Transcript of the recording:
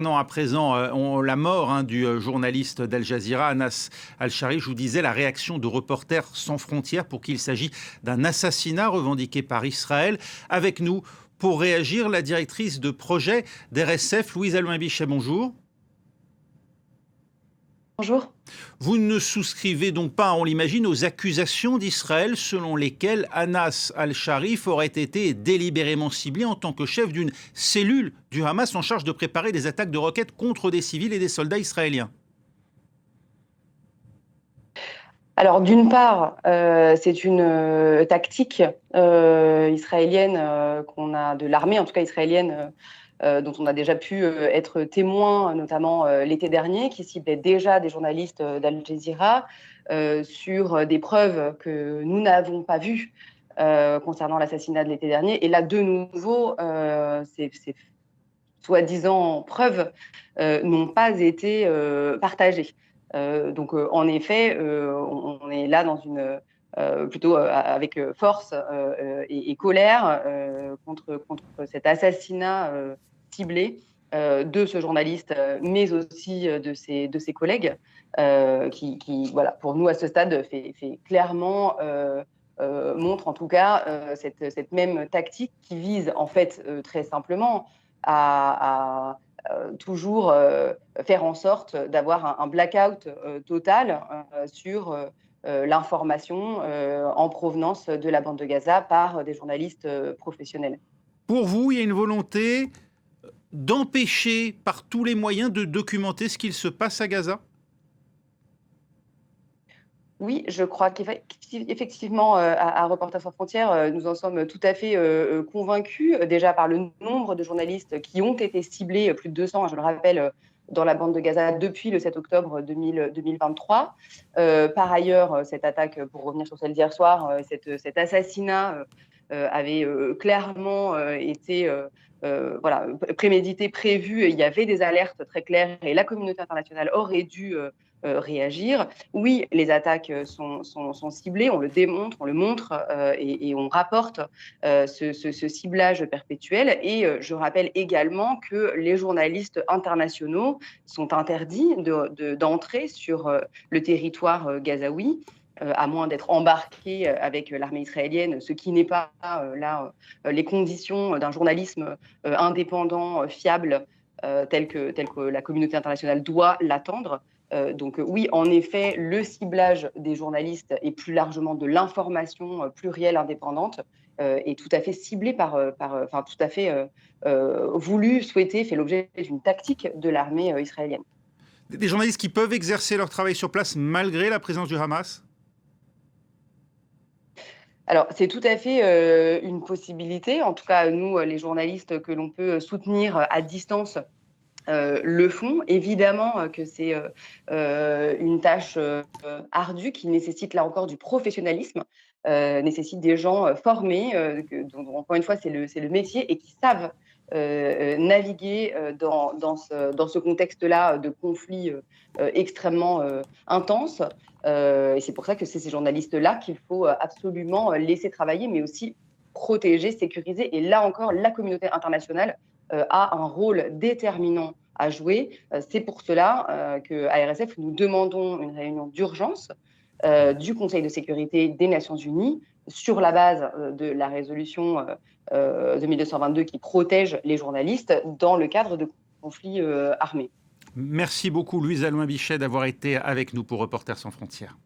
Non, à présent, la mort du journaliste d'Al Jazeera, Anas Al-Shari, je vous disais la réaction de Reporters sans frontières pour qu'il s'agit d'un assassinat revendiqué par Israël. Avec nous, pour réagir, la directrice de projet d'RSF, Louise Allouin-Bichet, bonjour. Bonjour. Vous ne souscrivez donc pas, on l'imagine, aux accusations d'Israël selon lesquelles Anas al-Sharif aurait été délibérément ciblé en tant que chef d'une cellule du Hamas en charge de préparer des attaques de roquettes contre des civils et des soldats israéliens. Alors d'une part, c'est une tactique israélienne qu'on a de l'armée, en tout cas israélienne, dont on a déjà pu être témoin, notamment l'été dernier, qui ciblait déjà des journalistes d'Al Jazeera sur des preuves que nous n'avons pas vues concernant l'assassinat de l'été dernier. Et là, de nouveau, ces soi-disant preuves n'ont pas été partagées. Donc, en effet, on est là dans une plutôt avec force et colère contre cet assassinat ciblé de ce journaliste, mais aussi de ses collègues, qui, voilà, pour nous à ce stade, fait clairement montre en tout cas cette même tactique qui vise en fait très simplement à toujours faire en sorte d'avoir un blackout total sur l'information en provenance de la bande de Gaza par des journalistes professionnels. Pour vous, il y a une volonté d'empêcher par tous les moyens de documenter ce qu'il se passe à Gaza? Oui, je crois qu'effectivement, à Reporters sans frontières, nous en sommes tout à fait convaincus, déjà par le nombre de journalistes qui ont été ciblés, plus de 200, je le rappelle, dans la bande de Gaza depuis le 7 octobre 2023. Par ailleurs, cette attaque, pour revenir sur celle d'hier soir, cet assassinat avait clairement été voilà, prémédité, prévu. Il y avait des alertes très claires et la communauté internationale aurait dû réagir. Oui, les attaques sont ciblées, on le démontre, on le montre et on rapporte ce ciblage perpétuel. Et je rappelle également que les journalistes internationaux sont interdits d'entrer sur le territoire gazaoui. À moins d'être embarqués avec l'armée israélienne, ce qui n'est pas là les conditions d'un journalisme indépendant, fiable, tel que la communauté internationale doit l'attendre. Donc oui, en effet, le ciblage des journalistes et plus largement de l'information plurielle indépendante est tout à fait ciblé enfin tout à fait voulu, souhaité, fait l'objet d'une tactique de l'armée israélienne. Des journalistes qui peuvent exercer leur travail sur place malgré la présence du Hamas? Alors, c'est tout à fait une possibilité. En tout cas, nous, les journalistes que l'on peut soutenir à distance, le font. Évidemment que c'est une tâche ardue qui nécessite là encore du professionnalisme, nécessite des gens formés, dont encore une fois c'est le métier et qui savent naviguer dans ce contexte-là de conflit extrêmement intense. Et c'est pour ça que c'est ces journalistes-là qu'il faut absolument laisser travailler, mais aussi protéger, sécuriser. Et là encore, la communauté internationale a un rôle déterminant à jouer. C'est pour cela qu'à RSF, nous demandons une réunion d'urgence du Conseil de sécurité des Nations Unies sur la base de la résolution 2222 qui protège les journalistes dans le cadre de conflits armés. Merci beaucoup, Louise Allouin-Bichet, d'avoir été avec nous pour Reporters sans frontières.